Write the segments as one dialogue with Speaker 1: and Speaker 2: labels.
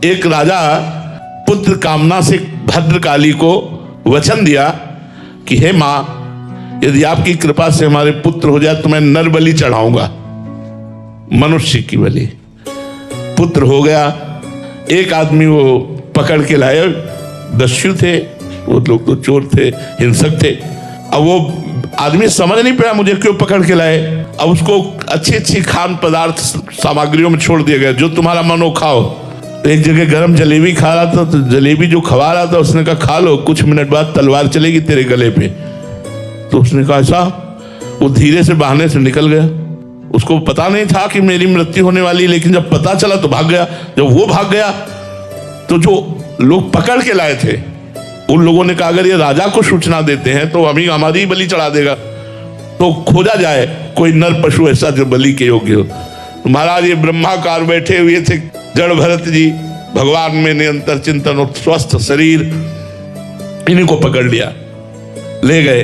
Speaker 1: एक राजा पुत्र कामना से भद्रकाली को वचन दिया कि हे मां, यदि आपकी कृपा से हमारे पुत्र हो जाए तो मैं नर बलि चढ़ाऊंगा, मनुष्य की बलि। पुत्र हो गया। एक आदमी वो पकड़ के लाए, दस्यु थे वो लोग, तो चोर थे, हिंसक थे। अब वो आदमी समझ नहीं पाया मुझे क्यों पकड़ के लाए। अब उसको अच्छी अच्छी खान पदार्थ सामग्रियों में छोड़ दिया गया, जो तुम्हारा मन हो खाओ। एक जगह गरम जलेबी खा रहा था, तो जलेबी जो खवा रहा था उसने कहा खा लो, कुछ मिनट बाद तलवार चलेगी तेरे गले पे। तो उसने कहा ऐसा? वो धीरे से बहाने से निकल गया। उसको पता नहीं था कि मेरी मृत्यु होने वाली, लेकिन जब पता चला तो भाग गया। जब वो भाग गया तो जो लोग पकड़ के लाए थे उन लोगों ने कहा अगर ये राजा को सूचना देते हैं तो अभी हमारी बलि चढ़ा देगा, तो खोजा जाए कोई नर पशु ऐसा जो बलि के योग्य हो। तो महाराज ये ब्रह्माकार बैठे हुए थे, जड़ भरत जी भगवान में निरंतर चिंतन और स्वस्थ शरीर, इन्हीं को पकड़ लिया, ले गए,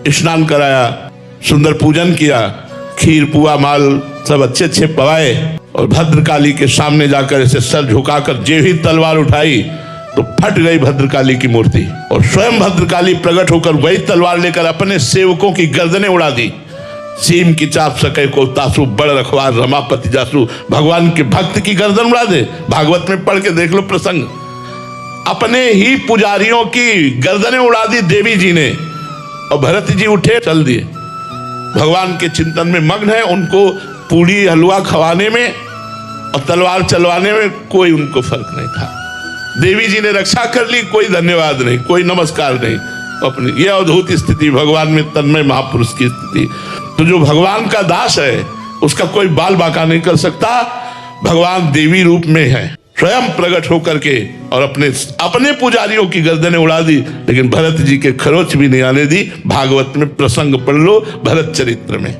Speaker 1: स्नान कराया, सुंदर पूजन किया, खीर पुआ माल सब अच्छे अच्छे पवाए, और भद्रकाली के सामने जाकर ऐसे सर झुकाकर जे ही तलवार उठाई तो फट गई भद्रकाली की मूर्ति, और स्वयं भद्रकाली प्रकट होकर वही तलवार लेकर अपने सेवकों की गर्दनें उड़ा दी। सीम की चाप सके को तासु, बड़ रखवार रमापति जासु। भगवान के भक्त की गर्दन उड़ा दे, भागवत में पढ़ के देख लो प्रसंग। अपने ही पुजारियों की गर्दनें उड़ा दी देवी जी ने, और भरत जी उठे चल दिए। भगवान के चिंतन में मग्न है, उनको पूड़ी हलवा खवाने में और तलवार चलवाने में कोई उनको फर्क नहीं था। देवी जी ने रक्षा कर ली, कोई धन्यवाद नहीं, कोई नमस्कार नहीं। अपनी यह अद्भुत स्थिति भगवान में तन्मय महापुरुष की स्थिति। तो जो भगवान का दास है उसका कोई बाल बाका नहीं कर सकता। भगवान देवी रूप में है, स्वयं प्रकट होकर के, और अपने पुजारियों की गर्दनें उड़ा दी, लेकिन भरत जी के खरोच भी नहीं आने दी। भागवत में प्रसंग पढ़ लो, भरत चरित्र में।